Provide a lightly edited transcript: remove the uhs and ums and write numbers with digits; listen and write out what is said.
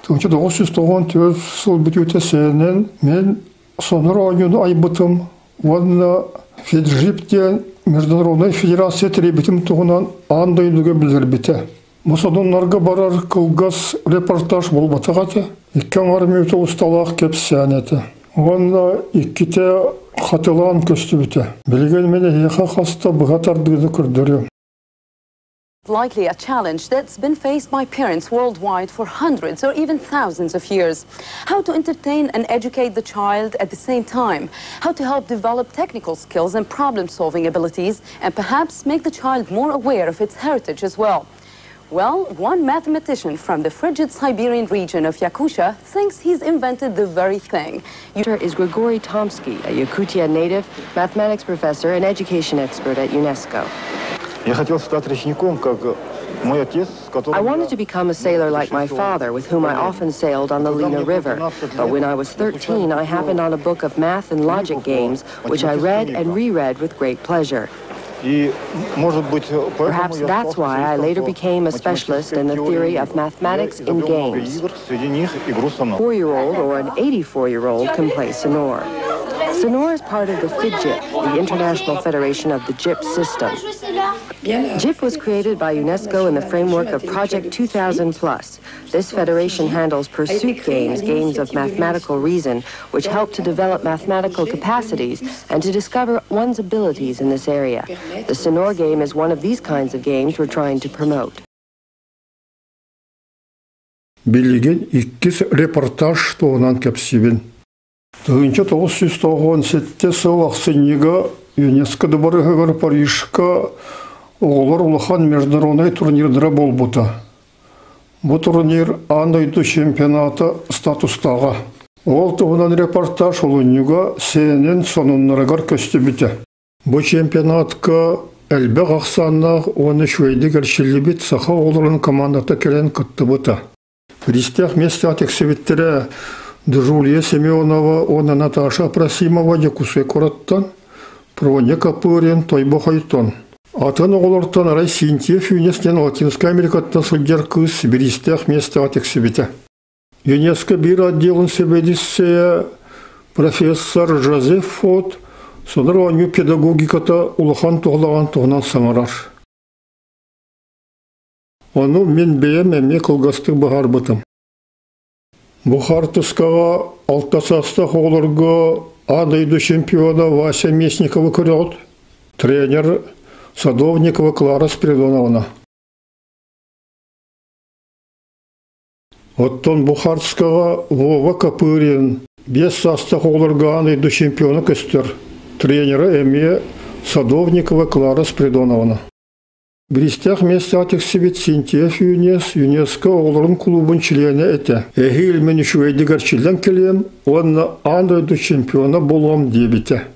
1994 сыл бүтүтө сенен мен сонор ойunu айбытым. Онна Феджиптен Международной Федерация требитим тугунан андайдыга билдирбите. Мусадоннарга барар кылгас репортаж болбатагаты. Иккен армия усталак кепсянети. Онна икките хатылан көстүбүтө. Билген мене эха хаста быгатардыгы көрдөрүм. Likely a challenge that's been faced by parents worldwide for hundreds or even thousands of years. How to entertain and educate the child at the same time. How to help develop technical skills and problem-solving abilities, and perhaps make the child more aware of its heritage as well. Well, one mathematician from the frigid Siberian region of Yakutia thinks he's invented the very thing. Is Grigory Tomsky, a Yakutia native, mathematics professor and education expert at UNESCO. I wanted to become a sailor like my father, with whom I often sailed on the Lena River. But when I was 13, I happened on a book of math and logic games, which I read and reread with great pleasure. Perhaps that's why I later became a specialist in the theory of mathematics in games. A 4-year-old or an 84-year-old can play Sonor. Sonor is part of the FIDGIP, the International Federation of the JIP system. JIP was created by UNESCO in the framework of Project 2000+. This federation handles pursuit games, games of mathematical reason, which help to develop mathematical capacities and to discover one's abilities in this area. The Sonor game is one of these kinds of games we're trying to promote. Bilgin ikkis reportaj toğunan kepsibin. 1997 сыл ақсынега ЮНЕСКО-да барыгар Парижка оғылар улахан международный турнирдара болбута. Бу турнир андайду чемпионаты статустага. Ол тугунан репортаж олунюга сенен сонуннарагар көстүбүтө. Бу чемпионатка элбек аксаннах оны швейди кершилибит саха оларын командата келен кыттыбыта. Пристях месте атексибиттере Джулия Семенова, она Наташа Просимова, Якусе Кораттан, Проня Капырин, Тойбо Хайтон. Атын оғылыртан арай Синтьев ЮНЕСКО Латинская Америкаттан сылгер кыз Сибиристях месте атексибите. ЮНЕСКО бир отделын себедиссе профессор Жозеф Фот, сонар оңю педагогиката улахан тоғлаган тоғынан саңарар. Оны мен бейем әме кылгастық бағар бұтым. Бухар тұскаға алтасаста қолырға адайды чемпиона Вася Местникова көрет, тренер Садовникова Клара Спиридоновна. Оттон Бухарскаға Вова Капырин, 5 саста қолырға адайды чемпиона көстер, тренері әме Садовникова Клара Спиридоновна. Бристях месте атексибит Синтьев ЮНЕСКО оғылырын клубын члене әті. Әхил мен үшуәйді гарчилден келем, онна андайды чемпиона болам дебіте.